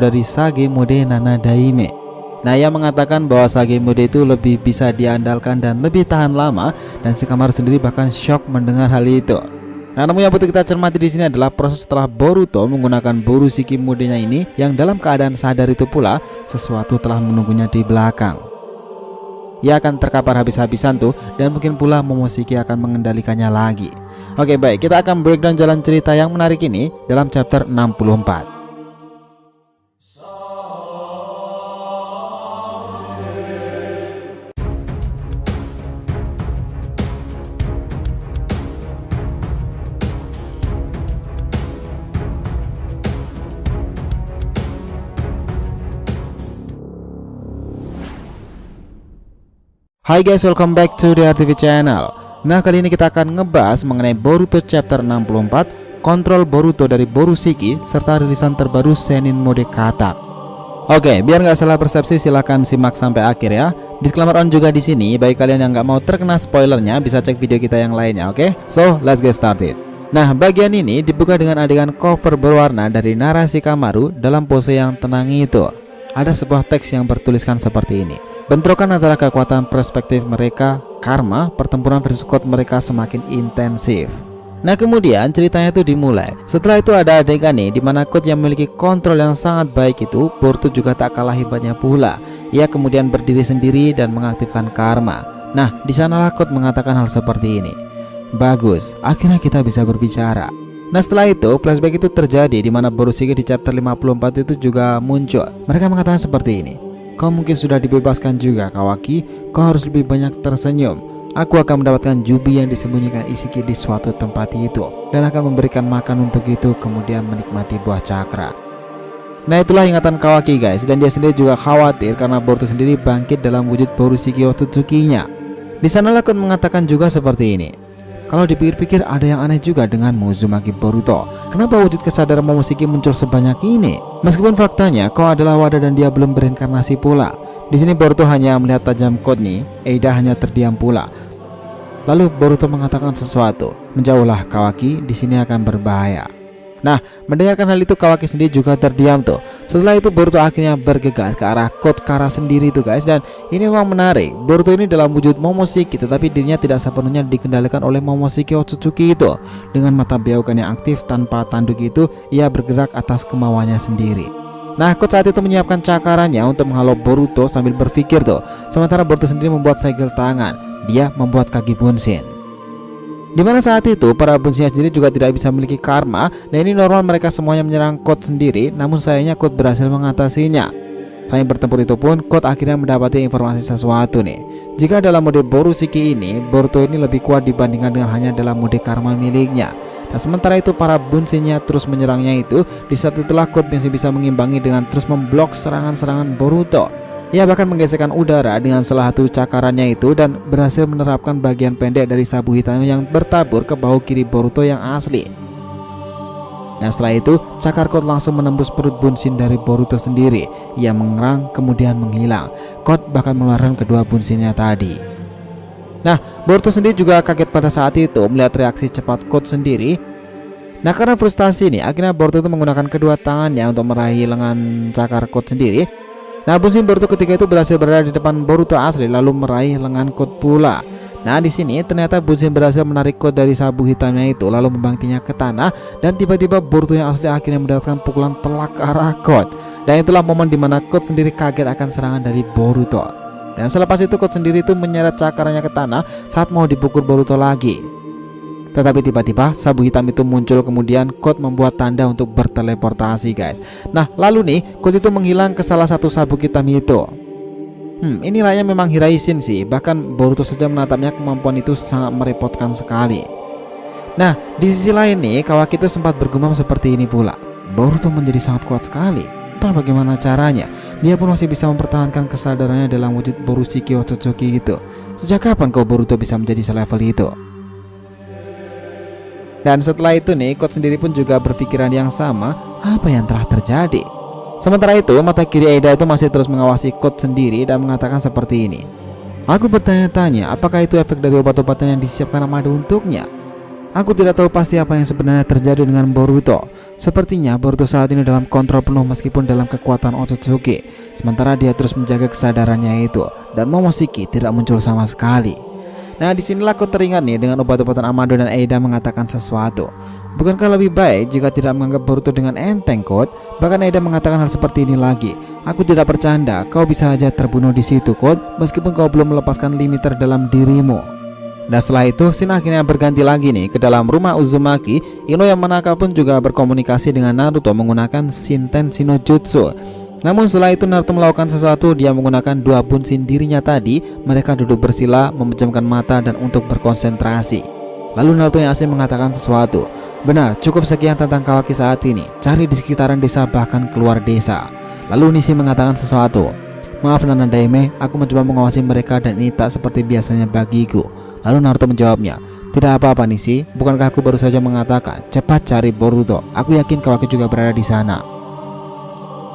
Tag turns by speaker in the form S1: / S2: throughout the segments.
S1: dari Sage mode Nana Daime. Nah, ia mengatakan bahwa Sage mode itu lebih bisa diandalkan dan lebih tahan lama, dan Shikamaru sendiri bahkan shock mendengar hal itu. Nah, namun yang perlu kita cermati di sini adalah proses setelah Boruto menggunakan Borushiki modenya ini, yang dalam keadaan sadar itu pula sesuatu telah menunggunya di belakang. Ia akan terkapar habis-habisan tuh, dan mungkin pula Momoshiki akan mengendalikannya lagi. Oke, baik, kita akan breakdown jalan cerita yang menarik ini dalam chapter 64. Hai guys, welcome back to the RTV channel. Nah, kali ini kita akan ngebahas mengenai Boruto chapter 64, kontrol Boruto dari Borushiki, serta rilisan terbaru Sennin mode Kata. Oke, biar nggak salah persepsi silahkan simak sampai akhir ya. Disclaimer on juga di sini, bagi kalian yang nggak mau terkena spoilernya bisa cek video kita yang lainnya, oke? So, let's get started. Nah, bagian ini dibuka dengan adegan cover berwarna dari narasi Shikamaru dalam pose yang tenang itu. Ada sebuah teks yang bertuliskan seperti ini. Bentrokan antara kekuatan perspektif mereka, karma, pertempuran versus code mereka semakin intensif. Nah, kemudian ceritanya itu dimulai. Setelah itu ada adegan nih dimana code yang memiliki kontrol yang sangat baik itu, Boruto juga tak kalah hebatnya pula. Ia kemudian berdiri sendiri dan mengaktifkan karma. Nah, di sanalah code mengatakan hal seperti ini. Bagus, akhirnya kita bisa berbicara. Nah, setelah itu flashback itu terjadi di mana Borushiki di chapter 54 itu juga muncul. Mereka mengatakan seperti ini. Kau mungkin sudah dibebaskan juga, Kawaki. Kau harus lebih banyak tersenyum. Aku akan mendapatkan jubi yang disembunyikan Isshiki di suatu tempat itu, dan akan memberikan makan untuk itu, kemudian menikmati buah cakra. Nah, itulah ingatan Kawaki guys, dan dia sendiri juga khawatir karena Boruto sendiri bangkit dalam wujud Borushiki Otsutsuki-nya. Di sana Lakon mengatakan juga seperti ini. Kalau dipikir-pikir ada yang aneh juga denganmu, Uzumaki Boruto. Kenapa wujud kesadaran Momoshiki muncul sebanyak ini? Meskipun faktanya kau adalah wadah dan dia belum berinkarnasi pula. Di sini Boruto hanya melihat tajam code nih. Eida hanya terdiam pula. Lalu Boruto mengatakan sesuatu. Menjauhlah Kawaki, di sini akan berbahaya. Nah, mendengarkan hal itu Kawaki sendiri juga terdiam tuh. Setelah itu Boruto akhirnya bergegas ke arah code Kara sendiri tuh guys. Dan ini memang menarik. Boruto ini dalam wujud Momoshiki, tetapi dirinya tidak sepenuhnya dikendalikan oleh Momoshiki Otsutsuki itu. Dengan mata biaukan yang aktif tanpa tanduk itu, ia bergerak atas kemauannya sendiri. Nah, code saat itu menyiapkan cakarannya untuk menghalau Boruto sambil berpikir tuh. Sementara Boruto sendiri membuat segel tangan. Dia membuat kaki bunshin. Dimana saat itu para bunshin sendiri juga tidak bisa memiliki karma. Dan ini normal mereka semuanya menyerang code sendiri. Namun sayangnya code berhasil mengatasinya. Sambil bertempur itu pun code akhirnya mendapati informasi sesuatu nih. Jika dalam mode Borushiki ini, Boruto ini lebih kuat dibandingkan dengan hanya dalam mode karma miliknya. Dan sementara itu para bunshinnya terus menyerangnya itu. Di saat itulah code masih bisa mengimbangi dengan terus memblok serangan-serangan Boruto. Ia bahkan menggesekkan udara dengan salah satu cakarannya itu dan berhasil menerapkan bagian pendek dari sabu hitam yang bertabur ke bahu kiri Boruto yang asli. Nah, setelah itu cakar code langsung menembus perut bunshin dari Boruto sendiri. Ia mengerang kemudian menghilang. Code bahkan mengeluarkan kedua bunshinnya tadi. Nah, Boruto sendiri juga kaget pada saat itu melihat reaksi cepat code sendiri. Nah, karena frustasi nih, akhirnya Boruto itu menggunakan kedua tangannya untuk meraih lengan cakar code sendiri. Nah, bunshin Boruto ketika itu berhasil berada di depan Boruto asli lalu meraih lengan code pula. Nah, di sini ternyata bunshin berhasil menarik code dari sabu hitamnya itu lalu membangkitnya ke tanah, dan tiba-tiba Boruto yang asli akhirnya mendapatkan pukulan telak ke arah code. Dan itulah momen dimana code sendiri kaget akan serangan dari Boruto. Dan selepas itu code sendiri itu menyeret cakarannya ke tanah saat mau dipukul Boruto lagi. Tetapi tiba-tiba sabu hitam itu muncul, kemudian code membuat tanda untuk berteleportasi guys. Nah, lalu nih code itu menghilang ke salah satu sabuk hitam itu. Inilah yang memang Hiraisin sih. Bahkan Boruto saja menatapnya, kemampuan itu sangat merepotkan sekali. Nah, di sisi lain nih Kawaki itu sempat bergumam seperti ini pula. Boruto menjadi sangat kuat sekali. Entah bagaimana caranya, dia pun masih bisa mempertahankan kesadarannya dalam wujud Borushiki Otsutsuki gitu. Sejak kapan kau Boruto bisa menjadi selevel itu? Dan setelah itu nih, code sendiri pun juga berpikiran yang sama. Apa yang telah terjadi? Sementara itu, mata kiri Eida itu masih terus mengawasi code sendiri dan mengatakan seperti ini. Aku bertanya-tanya, apakah itu efek dari obat-obatan yang disiapkan Amado untuknya? Aku tidak tahu pasti apa yang sebenarnya terjadi dengan Boruto. Sepertinya Boruto saat ini dalam kontrol penuh meskipun dalam kekuatan Otsutsuki. Sementara dia terus menjaga kesadarannya itu dan Momoshiki tidak muncul sama sekali. Nah, disinilah aku teringat nih dengan obat-obatan Amado dan Eida mengatakan sesuatu. Bukankah lebih baik jika tidak menganggap Boruto dengan enteng, Kot? Bahkan Eida mengatakan hal seperti ini lagi. Aku tidak bercanda, kau bisa saja terbunuh di situ, Kot, meskipun kau belum melepaskan limiter dalam dirimu. Dan setelah itu scene akhirnya berganti lagi nih ke dalam rumah Uzumaki. Ino yang manakah pun juga berkomunikasi dengan Naruto menggunakan Shinten Shino Jutsu. Namun setelah itu Naruto melakukan sesuatu. Dia menggunakan dua bunshin dirinya tadi. Mereka duduk bersila, memejamkan mata dan untuk berkonsentrasi. Lalu Naruto yang asli mengatakan sesuatu. Benar, cukup sekian tentang Kawaki saat ini. Cari di sekitaran desa bahkan keluar desa. Lalu Nishi mengatakan sesuatu. Maaf Nana Daime, aku mencoba mengawasi mereka dan ini tak seperti biasanya bagiku. Lalu Naruto menjawabnya, tidak apa-apa Nishi, bukankah aku baru saja mengatakan cepat cari Boruto. Aku yakin Kawaki juga berada di sana.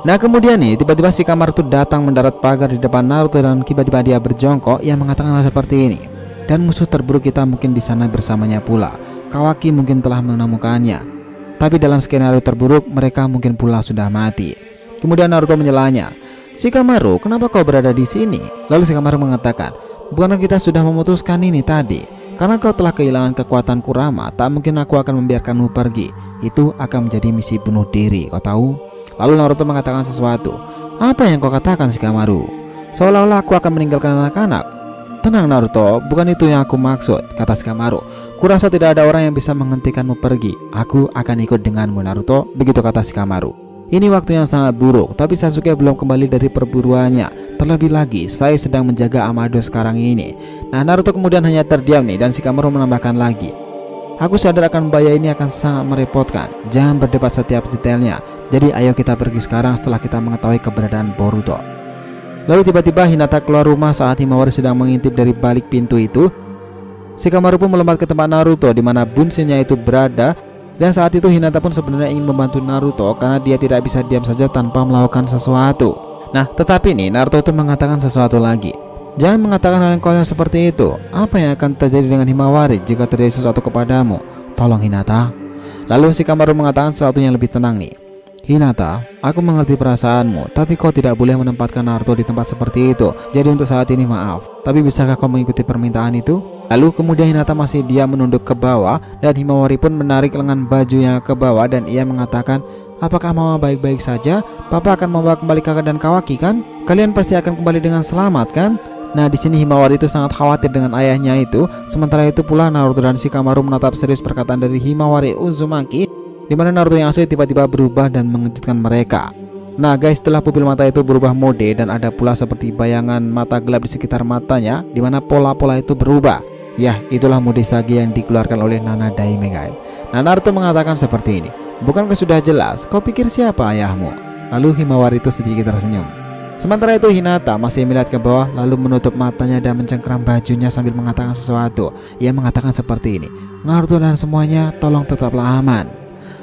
S1: Nah kemudian nih tiba-tiba Shikamaru tuh datang mendarat pagar di depan Naruto dan tiba-tiba dia berjongkok yang mengatakan hal seperti ini. Dan musuh terburuk kita mungkin di sana bersamanya pula. Kawaki mungkin telah menemukannya. Tapi dalam skenario terburuk mereka mungkin pula sudah mati. Kemudian Naruto menyelanya, Shikamaru, kenapa kau berada di sini? Lalu Shikamaru mengatakan, bukankah kita sudah memutuskan ini tadi? Karena kau telah kehilangan kekuatan Kurama, tak mungkin aku akan membiarkanmu pergi. Itu akan menjadi misi bunuh diri, kau tahu? Lalu Naruto mengatakan sesuatu. Apa yang kau katakan Shikamaru? Seolah-olah aku akan meninggalkan anak-anak. Tenang Naruto, bukan itu yang aku maksud, kata Shikamaru. Kurasa tidak ada orang yang bisa menghentikanmu pergi. Aku akan ikut denganmu Naruto, begitu kata Shikamaru. Ini waktu yang sangat buruk, tapi Sasuke belum kembali dari perburuannya. Terlebih lagi, saya sedang menjaga Amado sekarang ini. Nah, Naruto kemudian hanya terdiam nih dan Shikamaru menambahkan lagi. Aku sadar akan bahaya ini akan sangat merepotkan. Jangan berdebat setiap detailnya. Jadi ayo kita pergi sekarang setelah kita mengetahui keberadaan Boruto. Lalu tiba-tiba Hinata keluar rumah saat Himawari sedang mengintip dari balik pintu itu. Shikamaru pun melompat ke tempat Naruto di mana bunshinnya itu berada. Dan saat itu Hinata pun sebenarnya ingin membantu Naruto karena dia tidak bisa diam saja tanpa melakukan sesuatu. Nah tetapi nih Naruto itu mengatakan sesuatu lagi. Jangan mengatakan hal yang konyol seperti itu. Apa yang akan terjadi dengan Himawari jika terjadi sesuatu kepadamu? Tolong Hinata. Lalu Shikamaru mengatakan sesuatu yang lebih tenang nih. Hinata, aku mengerti perasaanmu, tapi kau tidak boleh menempatkan Naruto di tempat seperti itu. Jadi untuk saat ini maaf, tapi bisakah kau mengikuti permintaan itu? Lalu kemudian Hinata masih diam menunduk ke bawah dan Himawari pun menarik lengan bajunya ke bawah dan ia mengatakan, apakah mama baik-baik saja? Papa akan membawa kembali kakak dan Kawaki kan? Kalian pasti akan kembali dengan selamat kan? Nah di sini Himawari itu sangat khawatir dengan ayahnya itu. Sementara itu pula Naruto dan Shikamaru menatap serius perkataan dari Himawari Uzumaki, di mana Naruto yang asli tiba-tiba berubah dan mengejutkan mereka. Nah guys, setelah pupil mata itu berubah mode dan ada pula seperti bayangan mata gelap di sekitar matanya, di mana pola-pola itu berubah. Ya, itulah mode Sage yang dikeluarkan oleh Nana Daime guys. Nah Naruto mengatakan seperti ini, bukankah sudah jelas? Kau pikir siapa ayahmu? Lalu Himawari itu sedikit tersenyum. Sementara itu Hinata masih melihat ke bawah lalu menutup matanya dan mencengkeram bajunya sambil mengatakan sesuatu. Ia mengatakan seperti ini, Naruto dan semuanya tolong tetaplah aman.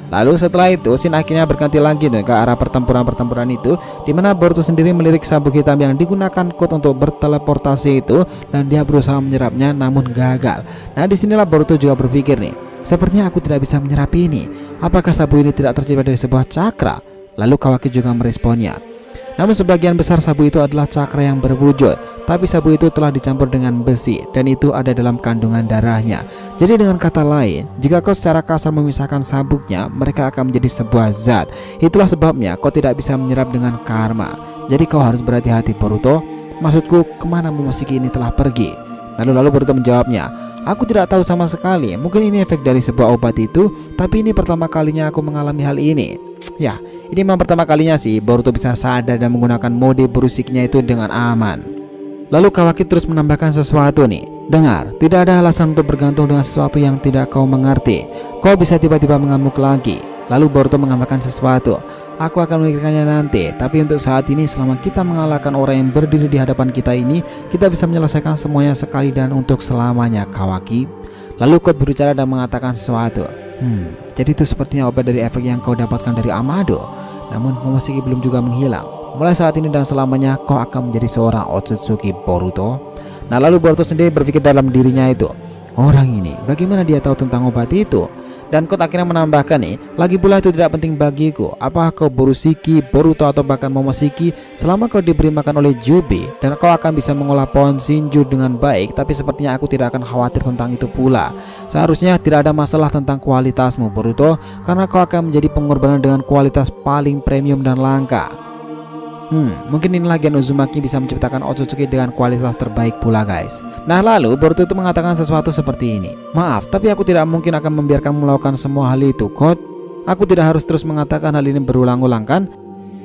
S1: Lalu setelah itu scene akhirnya berganti lagi ke arah pertempuran itu, di mana Boruto sendiri melirik sabuk hitam yang digunakan Quote untuk berteleportasi itu dan dia berusaha menyerapnya namun gagal. Nah disinilah Boruto juga berpikir nih, sepertinya aku tidak bisa menyerap ini. Apakah sabu ini tidak tercipta dari sebuah cakra? Lalu Kawaki juga meresponnya. Namun sebagian besar sabu itu adalah cakra yang berwujud, tapi sabu itu telah dicampur dengan besi dan itu ada dalam kandungan darahnya. Jadi dengan kata lain, jika kau secara kasar memisahkan sabuknya, mereka akan menjadi sebuah zat. Itulah sebabnya kau tidak bisa menyerap dengan karma. Jadi kau harus berhati-hati Boruto. Maksudku, kemana Momoshiki ini telah pergi? Lalu Boruto menjawabnya, aku tidak tahu sama sekali. Mungkin ini efek dari sebuah obat itu, tapi ini pertama kalinya aku mengalami hal ini. Ya, ini memang pertama kalinya sih Boruto bisa sadar dan menggunakan mode berusiknya itu dengan aman. Lalu Kawaki terus menambahkan sesuatu nih. Dengar, tidak ada alasan untuk bergantung dengan sesuatu yang tidak kau mengerti. Kau bisa tiba-tiba mengamuk lagi. Lalu Boruto menambahkan sesuatu. Aku akan memikirkannya nanti, tapi untuk saat ini selama kita mengalahkan orang yang berdiri di hadapan kita ini, kita bisa menyelesaikan semuanya sekali dan untuk selamanya Kawaki. Lalu Quote berbicara dan mengatakan sesuatu. Jadi itu sepertinya obat dari efek yang kau dapatkan dari Amado. Namun Momoshiki belum juga menghilang. Mulai saat ini dan selamanya kau akan menjadi seorang Otsutsuki Boruto. Nah lalu Boruto sendiri berpikir dalam dirinya itu, Orang ini bagaimana dia tahu tentang obat itu? Dan Kot akhirnya menambahkan nih, lagi pula itu tidak penting bagiku. Apakah kau Borushiki, Boruto atau bahkan Momoshiki, selama kau diberi makan oleh Jubi dan kau akan bisa mengolah pohon Shinju dengan baik. Tapi sepertinya aku tidak akan khawatir tentang itu pula. Seharusnya tidak ada masalah tentang kualitasmu Boruto, karena kau akan menjadi pengorbanan dengan kualitas paling premium dan langka. Mungkin inilah Gen Uzumaki bisa menciptakan Otsutsuki dengan kualitas terbaik pula guys. Nah lalu Boruto itu mengatakan sesuatu seperti ini. Maaf, tapi aku tidak mungkin akan membiarkanmu melakukan semua hal itu Kot. Aku tidak harus terus mengatakan hal ini berulang-ulang kan?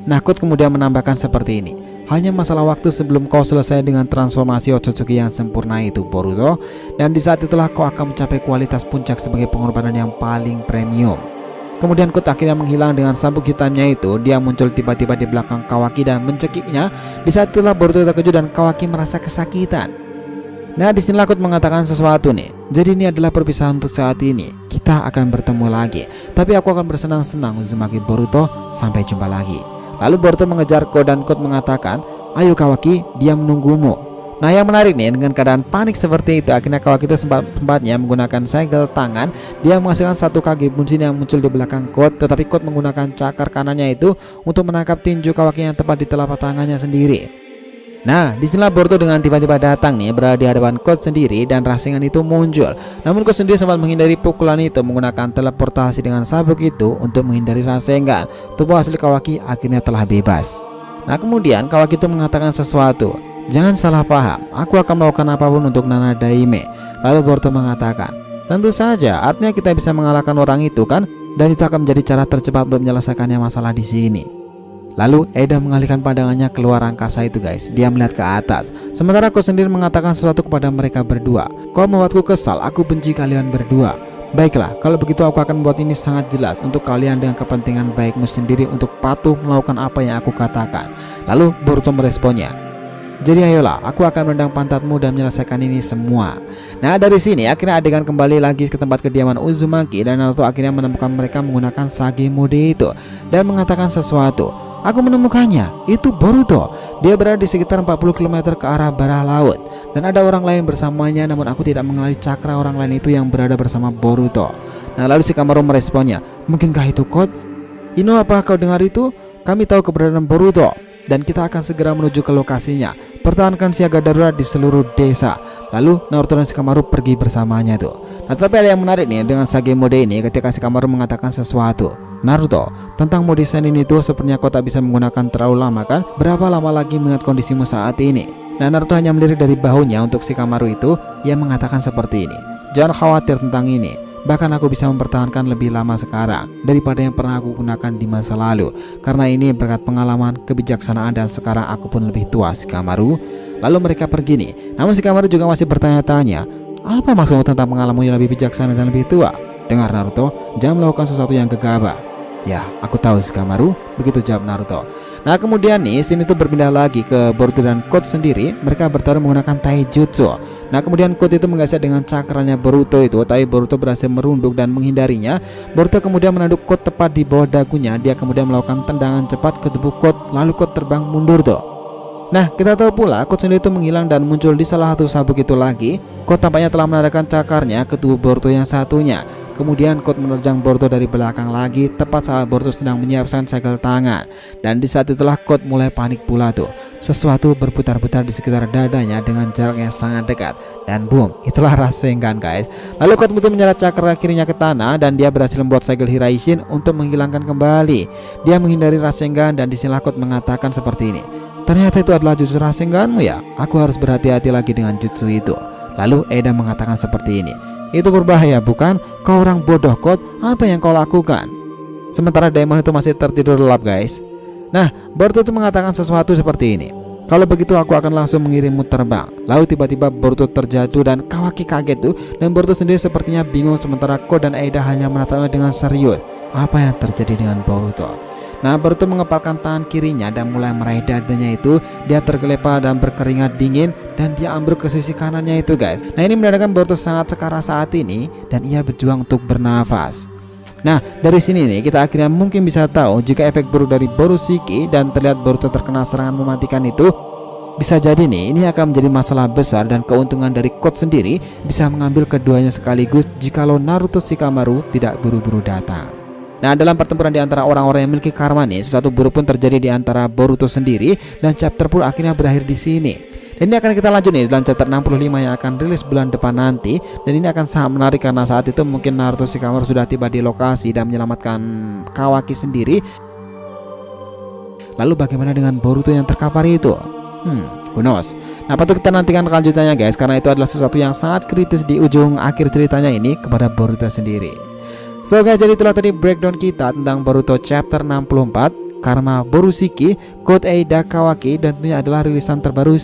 S1: Nah Kot kemudian menambahkan seperti ini. Hanya masalah waktu sebelum kau selesai dengan transformasi Otsutsuki yang sempurna itu Boruto. Dan di saat itulah kau akan mencapai kualitas puncak sebagai pengorbanan yang paling premium. Kemudian Kot akhirnya menghilang dengan sabuk hitamnya itu. Dia muncul tiba-tiba di belakang Kawaki dan mencekiknya. Di saat itulah Boruto terkejut dan Kawaki merasa kesakitan. Nah disinilah Kot mengatakan sesuatu nih. Jadi ini adalah perpisahan untuk saat ini. Kita akan bertemu lagi. Tapi aku akan bersenang-senang Uzumaki Boruto. Sampai jumpa lagi. Lalu Boruto mengejar Kot dan Kot mengatakan, ayo Kawaki, dia menunggumu. Nah yang menarik nih, dengan keadaan panik seperti itu, akhirnya Kawaki itu sempatnya menggunakan segel tangan. Dia menghasilkan satu Kage Bunshin yang muncul di belakang Kot. Tetapi Kot menggunakan cakar kanannya itu untuk menangkap tinju Kawaki yang tepat di telapak tangannya sendiri. Nah disinilah Boruto dengan tiba-tiba datang nih, berada di hadapan Kot sendiri dan Rasengan itu muncul. Namun Kot sendiri sempat menghindari pukulan itu menggunakan teleportasi dengan sabuk itu untuk menghindari Rasengan. Tubuh asli Kawaki akhirnya telah bebas. Nah kemudian Kawaki itu mengatakan sesuatu. Jangan salah paham, aku akan melakukan apapun untuk Nana Daime. Lalu Boruto mengatakan, tentu saja, artinya kita bisa mengalahkan orang itu kan? Dan itu akan menjadi cara tercepat untuk menyelesaikannya masalah di sini. Lalu Eda mengalihkan pandangannya keluar angkasa itu guys. Dia melihat ke atas. Sementara aku sendiri mengatakan sesuatu kepada mereka berdua. Kau membuatku kesal, aku benci kalian berdua. Baiklah, kalau begitu aku akan membuat ini sangat jelas untuk kalian dengan kepentingan baikmu sendiri untuk patuh melakukan apa yang aku katakan. Lalu Boruto meresponnya, jadi ayolah, aku akan menendang pantatmu dan menyelesaikan ini semua. Nah dari sini akhirnya adegan kembali lagi ke tempat kediaman Uzumaki. Dan Naruto akhirnya menemukan mereka menggunakan Sage mode itu dan mengatakan sesuatu. Aku menemukannya, itu Boruto. Dia berada di sekitar 40 km ke arah barat laut. Dan ada orang lain bersamanya, namun aku tidak mengenali cakra orang lain itu yang berada bersama Boruto. Nah lalu Shikamaru meresponnya, mungkinkah itu Kot? Ino, apa kau dengar itu? Kami tahu keberadaan Boruto dan kita akan segera menuju ke lokasinya. Pertahankan siaga darurat di seluruh desa. Lalu Naruto dan Shikamaru pergi bersamanya tuh. Nah tapi ada yang menarik nih dengan Sage mode ini ketika Shikamaru mengatakan sesuatu. Naruto, tentang mode Senin itu sepertinya kau tak bisa menggunakan terlalu lama kan? Berapa lama lagi mengingat kondisimu saat ini? Nah Naruto hanya melirik dari bahunya untuk Shikamaru itu. Ia mengatakan seperti ini, jangan khawatir tentang ini. Bahkan aku bisa mempertahankan lebih lama sekarang daripada yang pernah aku gunakan di masa lalu. Karena ini berkat pengalaman, kebijaksanaan, dan sekarang aku pun lebih tua Shikamaru. Lalu mereka pergi nih. Namun Shikamaru juga masih bertanya-tanya, apa maksudmu tentang pengalamanmu yang lebih bijaksana dan lebih tua? Dengar Naruto, jangan melakukan sesuatu yang gegabah. Ya, aku tahu Shikamaru, begitu jawab Naruto. Nah kemudian nih, scene itu berpindah lagi ke Boruto dan Kot sendiri. Mereka bertarung menggunakan taijutsu. Nah kemudian Kot itu menggeser dengan cakranya Boruto itu, tapi Boruto berhasil merunduk dan menghindarinya. Boruto kemudian menanduk Kot tepat di bawah dagunya. Dia kemudian melakukan tendangan cepat ke tubuh Kot, lalu Kot terbang mundur tuh. Nah kita tahu pula Kot sendiri itu menghilang dan muncul di salah satu sabuk itu lagi. Kot tampaknya telah menarikkan cakarnya ke tubuh Boruto yang satunya. Kemudian Kot menerjang Boruto dari belakang lagi, tepat saat Boruto sedang menyiapkan segel tangan. Dan di saat itulah Kot mulai panik pula tuh. Sesuatu berputar-putar di sekitar dadanya dengan jarak yang sangat dekat. Dan boom, itulah Rasengan guys. Lalu Kot itu menyeret cakra kirinya ke tanah dan dia berhasil membuat segel Hiraishin untuk menghilangkan kembali. Dia menghindari Rasengan dan disinilah Kot mengatakan seperti ini, ternyata itu adalah jutsu Rasenganmu ya. Aku harus berhati-hati lagi dengan jutsu itu. Lalu Eda mengatakan seperti ini, itu berbahaya bukan? Kau orang bodoh Kot, apa yang kau lakukan? Sementara Daemon itu masih tertidur lelap guys. Nah Boruto itu mengatakan sesuatu seperti ini, kalau begitu aku akan langsung mengirimmu terbang. Lalu tiba-tiba Boruto terjatuh dan Kawaki kaget tuh. Dan Boruto sendiri sepertinya bingung, sementara Kot dan Eda hanya menatapnya dengan serius. Apa yang terjadi dengan Boruto? Nah Boruto mengepalkan tangan kirinya dan mulai meraih dadanya itu. Dia tergelepar dan berkeringat dingin dan dia ambruk ke sisi kanannya itu guys. Nah ini menandakan Boruto sangat sekara saat ini dan ia berjuang untuk bernafas. Nah dari sini nih kita akhirnya mungkin bisa tahu jika efek buruk dari Borushiki dan terlihat Boruto terkena serangan mematikan itu Bisa jadi nih, ini akan menjadi masalah besar dan keuntungan dari Code sendiri bisa mengambil keduanya sekaligus jikalau Naruto Shikamaru tidak buru-buru datang. Nah, dalam pertempuran di antara orang-orang yang memiliki karma nih, sesuatu buruk pun terjadi di antara Boruto sendiri dan chapter pun akhirnya berakhir di sini. Dan ini akan kita lanjut nih dalam chapter 65 yang akan rilis bulan depan nanti. Dan ini akan sangat menarik karena saat itu mungkin Naruto Shikamaru sudah tiba di lokasi dan menyelamatkan Kawaki sendiri. Lalu bagaimana dengan Boruto yang terkapar itu? Who knows. Nah, patut kita nantikan kelanjutannya guys, karena itu adalah sesuatu yang sangat kritis di ujung akhir ceritanya ini kepada Boruto sendiri. So guys, jadi itulah tadi breakdown kita tentang Boruto chapter 64 Karma Borushiki Code Eida Kawaki, dan tentunya adalah rilisan terbaru